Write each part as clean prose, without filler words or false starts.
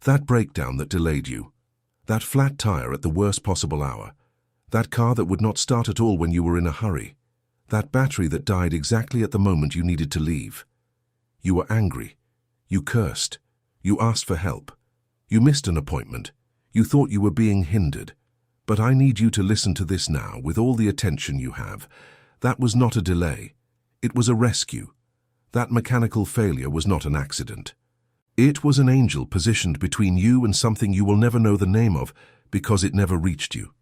That breakdown that delayed you. That flat tire at the worst possible hour. That car that would not start at all when you were in a hurry. That battery that died exactly at the moment you needed to leave. You were angry. You cursed. You asked for help. You missed an appointment. You thought you were being hindered. But I need you to listen to this now with all the attention you have. That was not a delay. It was a rescue. That mechanical failure was not an accident. It was an angel positioned between you and something you will never know the name of because it never reached you.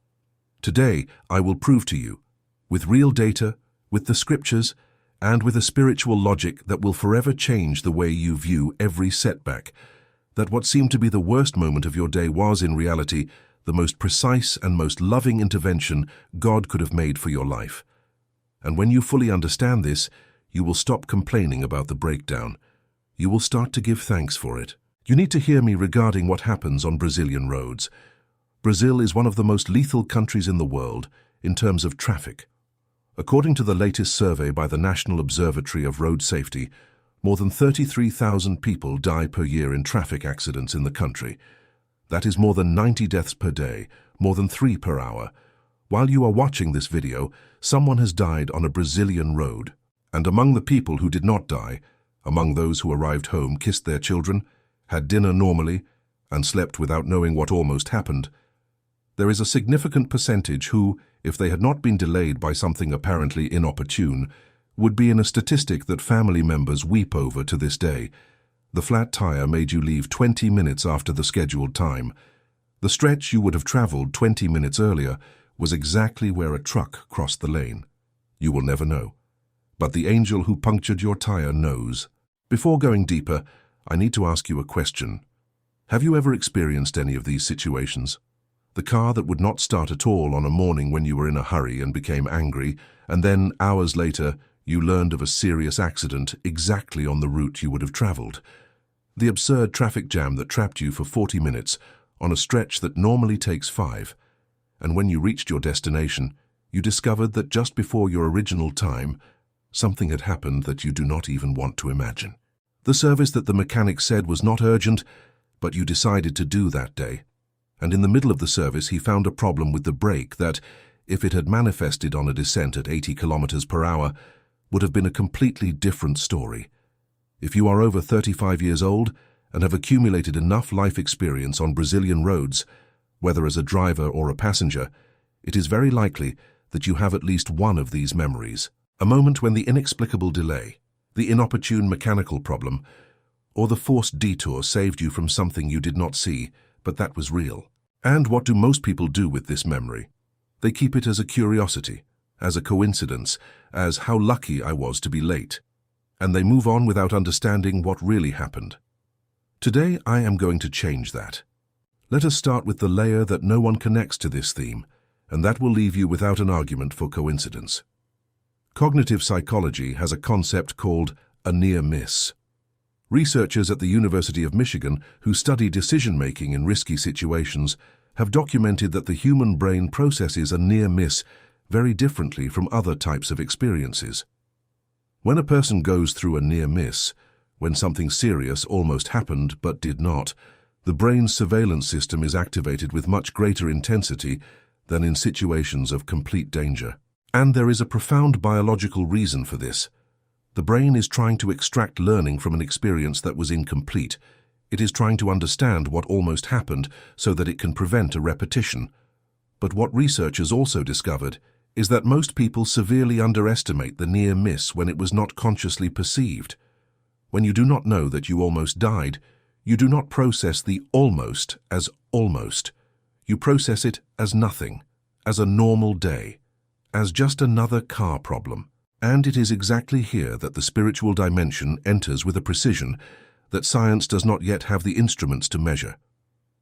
Today, I will prove to you, with real data, with the scriptures, and with a spiritual logic that will forever change the way you view every setback, that what seemed to be the worst moment of your day was, in reality, the most precise and most loving intervention God could have made for your life. And when you fully understand this, you will stop complaining about the breakdown. You will start to give thanks for it. You need to hear me regarding what happens on Brazilian roads. Brazil is one of the most lethal countries in the world in terms of traffic. According to the latest survey by the National Observatory of Road Safety, more than 33,000 people die per year in traffic accidents in the country. That is more than 90 deaths per day, more than 3 per hour. While you are watching this video, someone has died on a Brazilian road. And among the people who did not die, among those who arrived home, kissed their children, had dinner normally, and slept without knowing what almost happened, there is a significant percentage who, if they had not been delayed by something apparently inopportune, would be in a statistic that family members weep over to this day. The flat tire made you leave 20 minutes after the scheduled time. The stretch you would have traveled 20 minutes earlier was exactly where a truck crossed the lane. You will never know. But the angel who punctured your tire knows. Before going deeper, I need to ask you a question. Have you ever experienced any of these situations? The car that would not start at all on a morning when you were in a hurry and became angry, and then, hours later, you learned of a serious accident exactly on the route you would have traveled. The absurd traffic jam that trapped you for 40 minutes on a stretch that normally takes 5. And when you reached your destination, you discovered that just before your original time, something had happened that you do not even want to imagine. The service that the mechanic said was not urgent, but you decided to do that day. And in the middle of the service, he found a problem with the brake that, if it had manifested on a descent at 80 kilometers per hour, would have been a completely different story. If you are over 35 years old and have accumulated enough life experience on Brazilian roads, whether as a driver or a passenger, it is very likely that you have at least one of these memories. A moment when the inexplicable delay, the inopportune mechanical problem, or the forced detour saved you from something you did not see, but that was real. And what do most people do with this memory? They keep it as a curiosity, as a coincidence, as how lucky I was to be late. And they move on without understanding what really happened. Today I am going to change that. Let us start with the layer that no one connects to this theme, and that will leave you without an argument for coincidence. Cognitive psychology has a concept called a near miss. Researchers at the University of Michigan who study decision-making in risky situations have documented that the human brain processes a near miss very differently from other types of experiences. When a person goes through a near miss, when something serious almost happened but did not, the brain's surveillance system is activated with much greater intensity than in situations of complete danger. And there is a profound biological reason for this. The brain is trying to extract learning from an experience that was incomplete. It is trying to understand what almost happened so that it can prevent a repetition. But what researchers also discovered is that most people severely underestimate the near miss when it was not consciously perceived. When you do not know that you almost died, you do not process the almost as almost. You process it as nothing, as a normal day, as just another car problem. And it is exactly here that the spiritual dimension enters with a precision that science does not yet have the instruments to measure.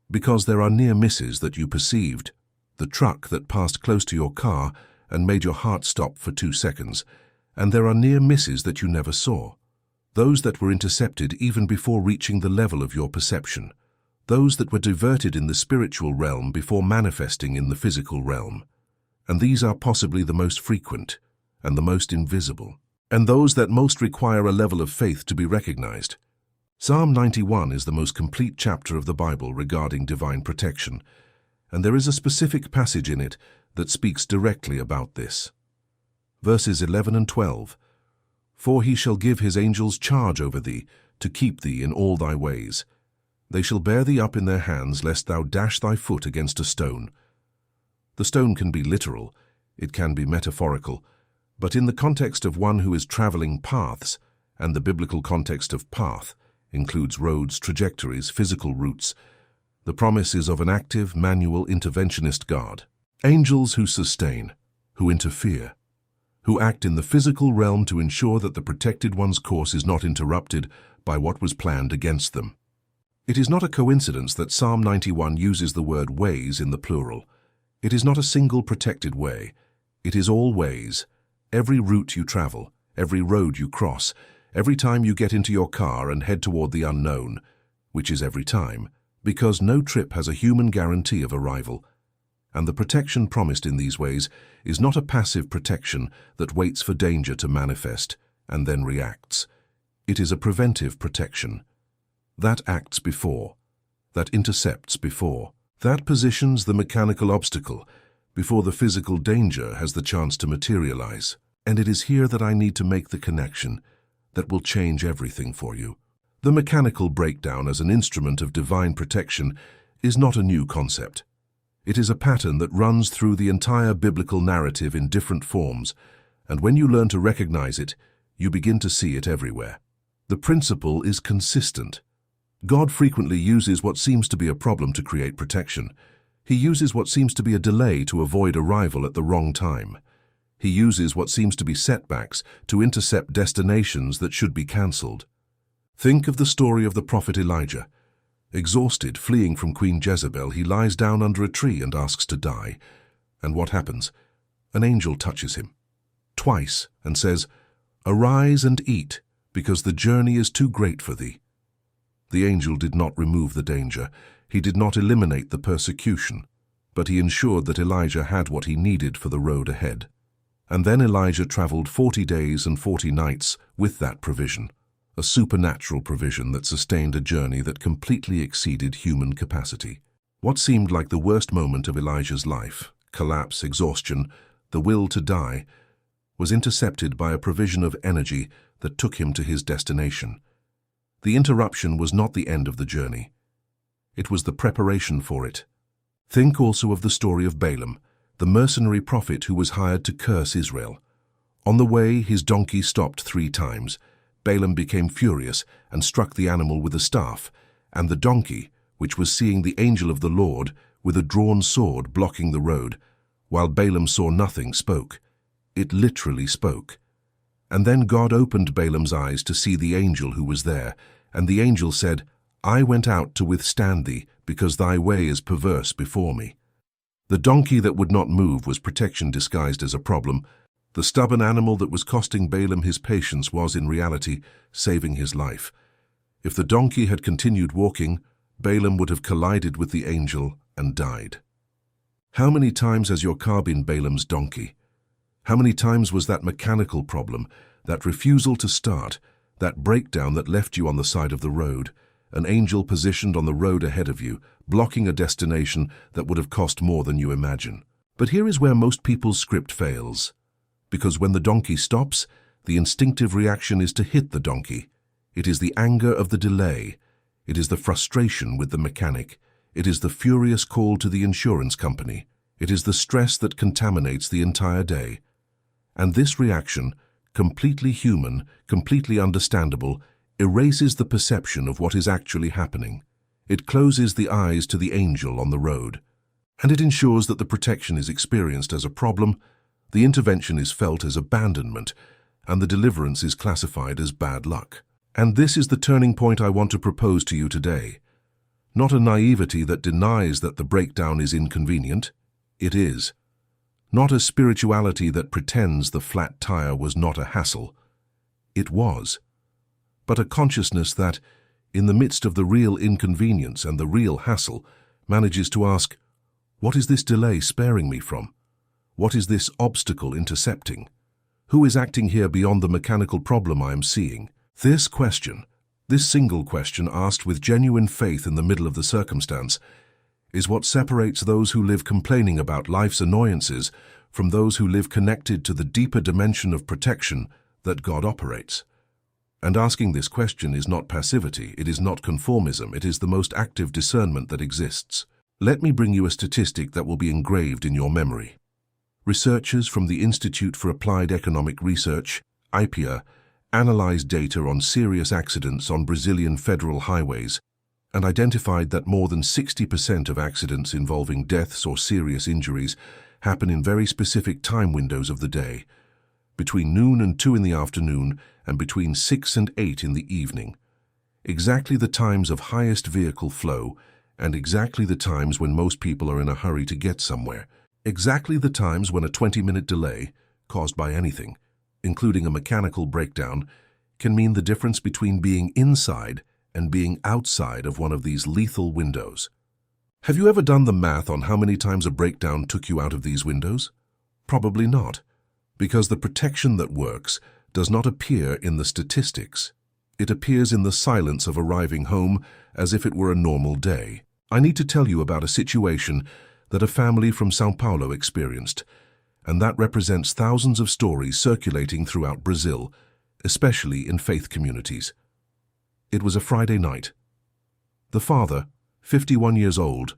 Because there are near misses that you perceived, the truck that passed close to your car and made your heart stop for 2 seconds, and there are near misses that you never saw, those that were intercepted even before reaching the level of your perception, those that were diverted in the spiritual realm before manifesting in the physical realm. And these are possibly the most frequent and the most invisible, and those that most require a level of faith to be recognized. Psalm 91 is the most complete chapter of the Bible regarding divine protection, and there is a specific passage in it that speaks directly about this. Verses 11 and 12, "For he shall give his angels charge over thee, to keep thee in all thy ways. They shall bear thee up in their hands, lest thou dash thy foot against a stone." The stone can be literal, it can be metaphorical, but in the context of one who is traveling paths, and the biblical context of path includes roads, trajectories, physical routes, the promise is of an active, manual, interventionist God. Angels who sustain, who interfere, who act in the physical realm to ensure that the protected one's course is not interrupted by what was planned against them. It is not a coincidence that Psalm 91 uses the word ways in the plural. It is not a single protected way. It is all ways. Every route you travel, every road you cross, every time you get into your car and head toward the unknown, which is every time, because no trip has a human guarantee of arrival. And the protection promised in these ways is not a passive protection that waits for danger to manifest and then reacts. It is a preventive protection. That acts before, that intercepts before, that positions the mechanical obstacle before the physical danger has the chance to materialize. And it is here that I need to make the connection that will change everything for you. The mechanical breakdown as an instrument of divine protection is not a new concept. It is a pattern that runs through the entire biblical narrative in different forms, and when you learn to recognize it, you begin to see it everywhere. The principle is consistent. God frequently uses what seems to be a problem to create protection. He uses what seems to be a delay to avoid arrival at the wrong time. He uses what seems to be setbacks to intercept destinations that should be cancelled. Think of the story of the prophet Elijah. Exhausted, fleeing from Queen Jezebel, he lies down under a tree and asks to die. And what happens? An angel touches him twice and says, "Arise and eat, because the journey is too great for thee." The angel did not remove the danger. He did not eliminate the persecution, but he ensured that Elijah had what he needed for the road ahead. And then Elijah traveled 40 days and 40 nights with that provision, a supernatural provision that sustained a journey that completely exceeded human capacity. What seemed like the worst moment of Elijah's life, collapse, exhaustion, the will to die, was intercepted by a provision of energy that took him to his destination. The interruption was not the end of the journey. It was the preparation for it. Think also of the story of Balaam, the mercenary prophet who was hired to curse Israel. On the way, his donkey stopped 3 times. Balaam became furious and struck the animal with a staff, and the donkey, which was seeing the angel of the Lord with a drawn sword blocking the road, while Balaam saw nothing, spoke. It literally spoke. And then God opened Balaam's eyes to see the angel who was there, and the angel said, "I went out to withstand thee, because thy way is perverse before me." The donkey that would not move was protection disguised as a problem. The stubborn animal that was costing Balaam his patience was, in reality, saving his life. If the donkey had continued walking, Balaam would have collided with the angel and died. How many times has your car been Balaam's donkey? How many times was that mechanical problem, that refusal to start, that breakdown that left you on the side of the road, an angel positioned on the road ahead of you, blocking a destination that would have cost more than you imagine? But here is where most people's script fails. Because when the donkey stops, the instinctive reaction is to hit the donkey. It is the anger of the delay. It is the frustration with the mechanic. It is the furious call to the insurance company. It is the stress that contaminates the entire day. And this reaction, completely human, completely understandable, erases the perception of what is actually happening. It closes the eyes to the angel on the road. And it ensures that the protection is experienced as a problem, the intervention is felt as abandonment, and the deliverance is classified as bad luck. And this is the turning point I want to propose to you today. Not a naivety that denies that the breakdown is inconvenient. It is. Not a spirituality that pretends the flat tire was not a hassle. It was. But a consciousness that, in the midst of the real inconvenience and the real hassle, manages to ask, what is this delay sparing me from? What is this obstacle intercepting? Who is acting here beyond the mechanical problem I am seeing? This This single question, asked with genuine faith in the middle of the circumstance, is what separates those who live complaining about life's annoyances from those who live connected to the deeper dimension of protection that God operates. And asking this question is not passivity, it is not conformism, it is the most active discernment that exists. Let me bring you a statistic that will be engraved in your memory. Researchers from the Institute for Applied Economic Research, IPEA, analyzed data on serious accidents on Brazilian federal highways and identified that more than 60% of accidents involving deaths or serious injuries happen in very specific time windows of the day, between noon and 2 in the afternoon and between 6 and 8 in the evening. Exactly the times of highest vehicle flow and exactly the times when most people are in a hurry to get somewhere. Exactly the times when a 20-minute delay, caused by anything, including a mechanical breakdown, can mean the difference between being inside and being outside of one of these lethal windows. Have you ever done the math on how many times a breakdown took you out of these windows? Probably not, because the protection that works does not appear in the statistics. It appears in the silence of arriving home as if it were a normal day. I need to tell you about a situation that a family from São Paulo experienced, and that represents thousands of stories circulating throughout Brazil, especially in faith communities. It was a Friday night. The father, 51 years old,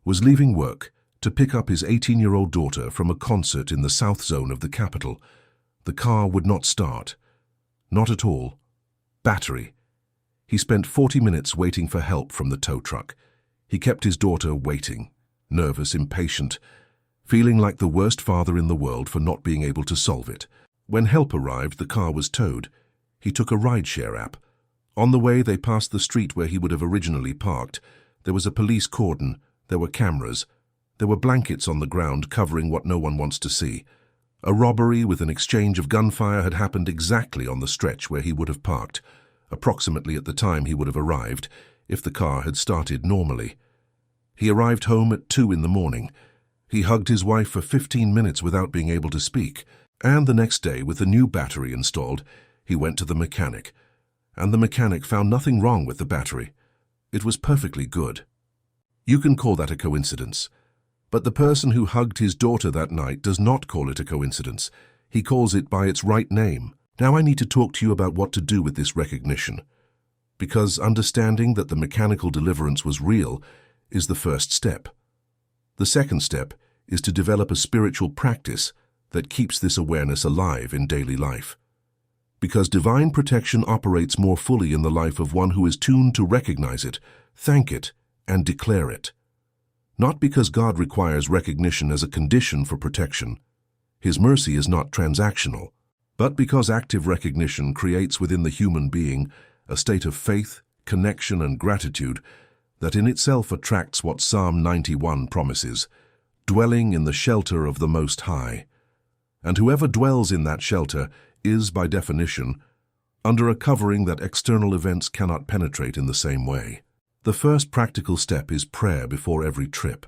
was leaving work to pick up his 18-year-old daughter from a concert in the south zone of the capital. The car would not start. Not at all. Battery. He spent 40 minutes waiting for help from the tow truck. He kept his daughter waiting, nervous, impatient, feeling like the worst father in the world for not being able to solve it. When help arrived, the car was towed. He took a rideshare app. On the way, they passed the street where he would have originally parked. There was a police cordon. There were cameras. There were blankets on the ground covering what no one wants to see. A robbery with an exchange of gunfire had happened exactly on the stretch where he would have parked, approximately at the time he would have arrived if the car had started normally. He arrived home at 2 in the morning. He hugged his wife for 15 minutes without being able to speak, and the next day, with a new battery installed, he went to the mechanic, and the mechanic found nothing wrong with the battery. It was perfectly good. You can call that a coincidence, but the person who hugged his daughter that night does not call it a coincidence. He calls it by its right name. Now I need to talk to you about what to do with this recognition, because understanding that the mechanical deliverance was real is the first step. The second step is to develop a spiritual practice that keeps this awareness alive in daily life. Because divine protection operates more fully in the life of one who is tuned to recognize it, thank it, and declare it. Not because God requires recognition as a condition for protection. His mercy is not transactional, but because active recognition creates within the human being a state of faith, connection, and gratitude that in itself attracts what Psalm 91 promises, dwelling in the shelter of the Most High. And whoever dwells in that shelter is, by definition, under a covering that external events cannot penetrate in the same way. The first practical step is prayer before every trip,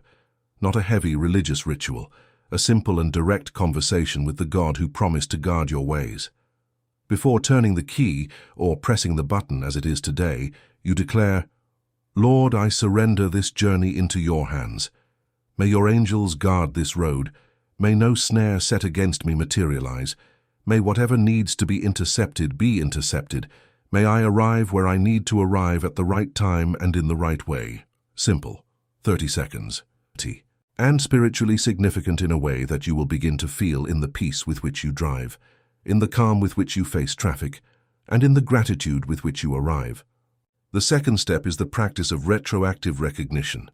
not a heavy religious ritual, a simple and direct conversation with the God who promised to guard your ways. Before turning the key or pressing the button as it is today, you declare, Lord, I surrender this journey into your hands. May your angels guard this road. May no snare set against me materialize. May whatever needs to be intercepted be intercepted. May I arrive where I need to arrive at the right time and in the right way. Simple. 30 seconds. And spiritually significant in a way that you will begin to feel in the peace with which you drive, in the calm with which you face traffic, and in the gratitude with which you arrive. The second step is the practice of retroactive recognition.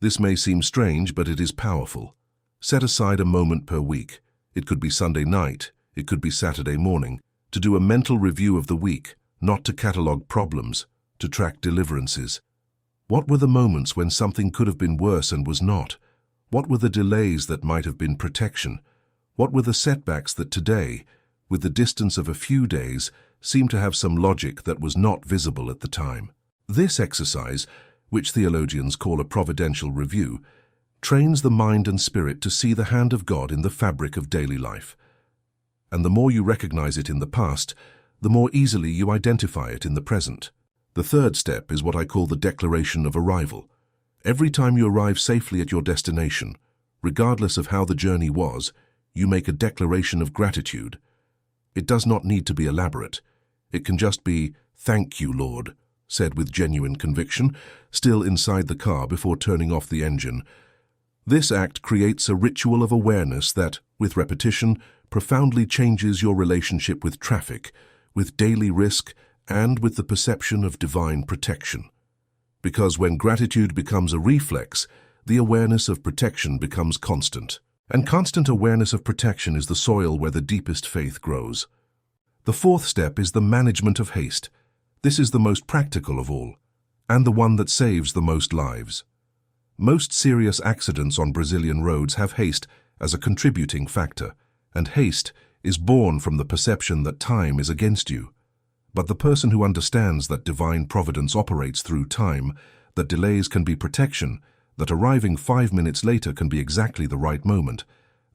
This may seem strange, but it is powerful. Set aside a moment per week. It could be Sunday night, it could be Saturday morning, to do a mental review of the week, not to catalog problems, to track deliverances. What were the moments when something could have been worse and was not? What were the delays that might have been protection? What were the setbacks that today, with the distance of a few days, seemed to have some logic that was not visible at the time? This exercise, which theologians call a providential review, trains the mind and spirit to see the hand of God in the fabric of daily life. And the more you recognize it in the past, the more easily you identify it in the present. The third step is what I call the declaration of arrival. Every time you arrive safely at your destination, regardless of how the journey was, you make a declaration of gratitude. It does not need to be elaborate. It can just be, "Thank you, Lord," said with genuine conviction, still inside the car before turning off the engine. This act creates a ritual of awareness that, with repetition, profoundly changes your relationship with traffic, with daily risk, and with the perception of divine protection. Because when gratitude becomes a reflex, the awareness of protection becomes constant. And constant awareness of protection is the soil where the deepest faith grows. The fourth step is the management of haste. This is the most practical of all, and the one that saves the most lives. Most serious accidents on Brazilian roads have haste as a contributing factor, and haste is born from the perception that time is against you. But the person who understands that divine providence operates through time, that delays can be protection, that arriving 5 minutes later can be exactly the right moment,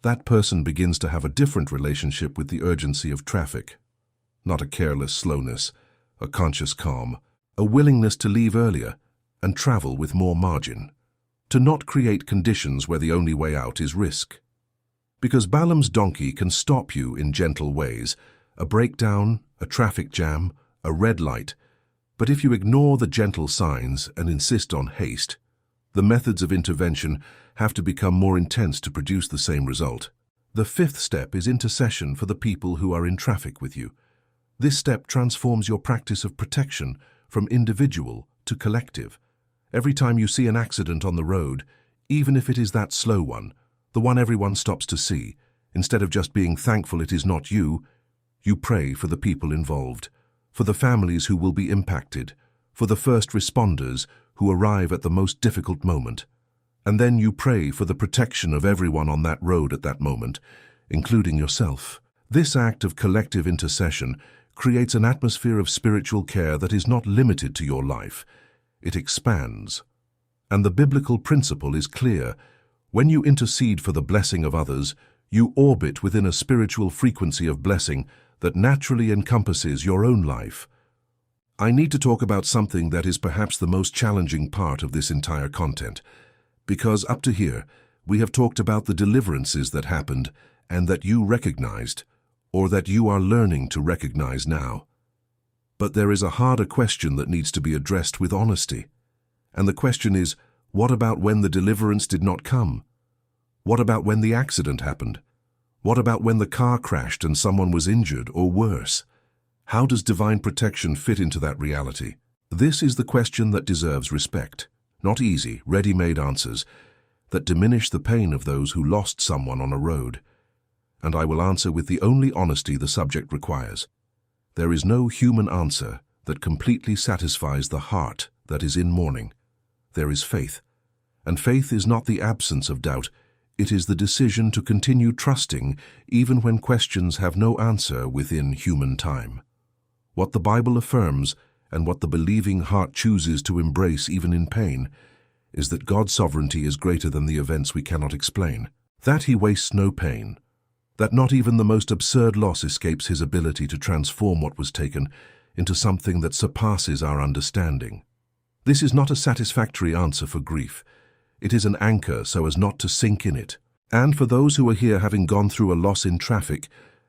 that person begins to have a different relationship with the urgency of traffic. Not a careless slowness, a conscious calm, a willingness to leave earlier and travel with more margin. To not create conditions where the only way out is risk. Because Balaam's donkey can stop you in gentle ways, a breakdown, a traffic jam, a red light. But if you ignore the gentle signs and insist on haste, the methods of intervention have to become more intense to produce the same result. The fifth step is intercession for the people who are in traffic with you. This step transforms your practice of protection from individual to collective. Every time you see an accident on the road, even if it is that slow one, the one everyone stops to see, instead of just being thankful it is not you, you pray for the people involved, for the families who will be impacted, for the first responders who arrive at the most difficult moment. And then you pray for the protection of everyone on that road at that moment, including yourself. This act of collective intercession creates an atmosphere of spiritual care that is not limited to your life. It expands. And the biblical principle is clear. When you intercede for the blessing of others, you orbit within a spiritual frequency of blessing that naturally encompasses your own life. I need to talk about something that is perhaps the most challenging part of this entire content, because up to here, we have talked about the deliverances that happened and that you recognized, or that you are learning to recognize now. But there is a harder question that needs to be addressed with honesty. And the question is, what about when the deliverance did not come? What about when the accident happened? What about when the car crashed and someone was injured or worse? How does divine protection fit into that reality? This is the question that deserves respect, not easy, ready-made answers that diminish the pain of those who lost someone on a road. And I will answer with the only honesty the subject requires. There is no human answer that completely satisfies the heart that is in mourning. There is faith. And faith is not the absence of doubt. It is the decision to continue trusting even when questions have no answer within human time. What the Bible affirms and what the believing heart chooses to embrace even in pain is that God's sovereignty is greater than the events we cannot explain, that He wastes no pain, that not even the most absurd loss escapes His ability to transform what was taken into something that surpasses our understanding. This is not a satisfactory answer for grief. It is an anchor so as not to sink in it. And for those who are here having gone through a loss in traffic,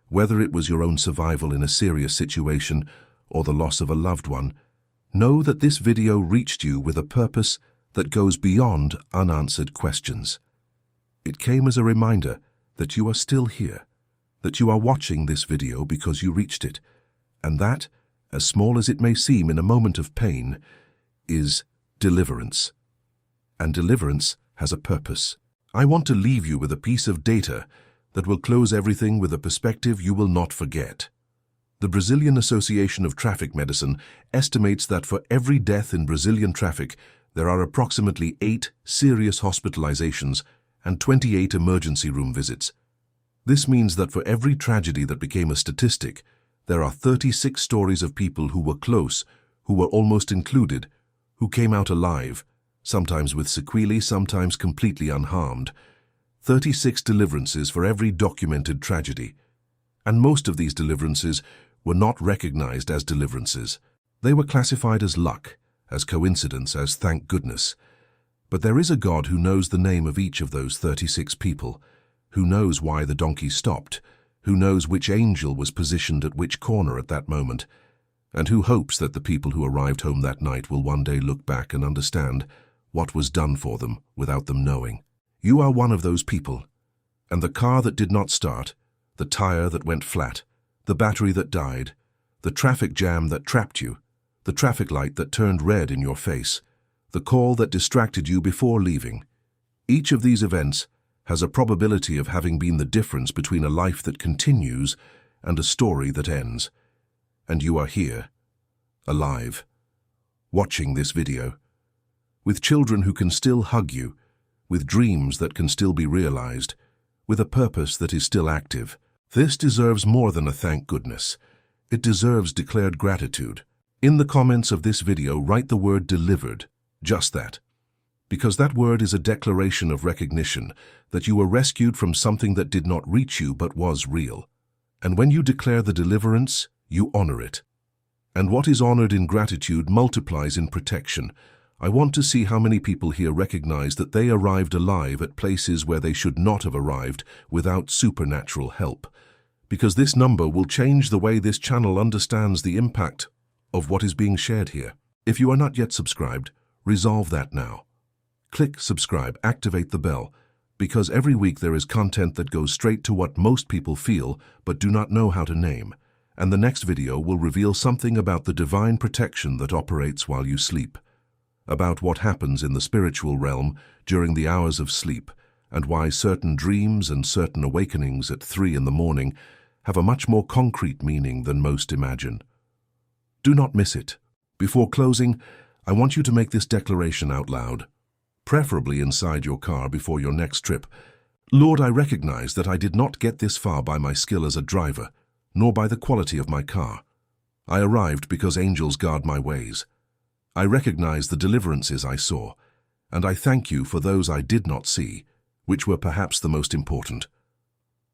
whether it was your own survival in a serious situation or the loss of a loved one, know that this video reached you with a purpose that goes beyond unanswered questions. It came as a reminder that you are still here, that you are watching this video because you reached it, and that, as small as it may seem in a moment of pain, is deliverance. And deliverance has a purpose. I want to leave you with a piece of data that will close everything with a perspective you will not forget. The Brazilian Association of Traffic Medicine estimates that for every death in Brazilian traffic, there are approximately 8 serious hospitalizations and 28 emergency room visits. This means that for every tragedy that became a statistic, there are 36 stories of people who were close, who were almost included, who came out alive, sometimes with sequelae, sometimes completely unharmed. 36 deliverances for every documented tragedy. And most of these deliverances were not recognized as deliverances. They were classified as luck, as coincidence, as thank goodness. But there is a God who knows the name of each of those 36 people, who knows why the donkey stopped, who knows which angel was positioned at which corner at that moment, and who hopes that the people who arrived home that night will one day look back and understand what was done for them without them knowing. You are one of those people, and the car that did not start, the tire that went flat, the battery that died, the traffic jam that trapped you, the traffic light that turned red in your face, the call that distracted you before leaving. Each of these events has a probability of having been the difference between a life that continues and a story that ends. And you are here, alive, watching this video, with children who can still hug you, with dreams that can still be realized, with a purpose that is still active. This deserves more than a thank goodness. It deserves declared gratitude. In the comments of this video, write the word delivered, just that. Because that word is a declaration of recognition that you were rescued from something that did not reach you but was real. And when you declare the deliverance, you honor it. And what is honored in gratitude multiplies in protection. I want to see how many people here recognize that they arrived alive at places where they should not have arrived without supernatural help. Because this number will change the way this channel understands the impact of what is being shared here. If you are not yet subscribed, resolve that now. Click subscribe, activate the bell, because every week there is content that goes straight to what most people feel but do not know how to name. And the next video will reveal something about the divine protection that operates while you sleep, about what happens in the spiritual realm during the hours of sleep, and why certain dreams and certain awakenings at 3 in the morning have a much more concrete meaning than most imagine. Do not miss it. Before closing, I want you to make this declaration out loud, preferably inside your car before your next trip. Lord, I recognize that I did not get this far by my skill as a driver, nor by the quality of my car. I arrived because angels guard my ways. I recognize the deliverances I saw, and I thank you for those I did not see, which were perhaps the most important.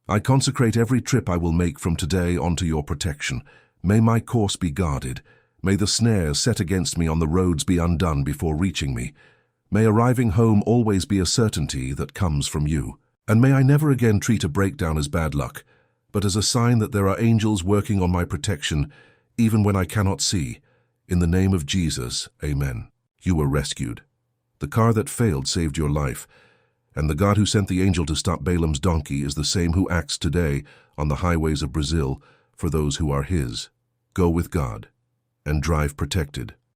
I consecrate every trip I will make from today onto your protection. May my course be guarded. May the snares set against me on the roads be undone before reaching me. May arriving home always be a certainty that comes from you. And may I never again treat a breakdown as bad luck, but as a sign that there are angels working on my protection, even when I cannot see. In the name of Jesus, amen. You were rescued. The car that failed saved your life, and the God who sent the angel to stop Balaam's donkey is the same who acts today on the highways of Brazil for those who are his. Go with God and drive protected.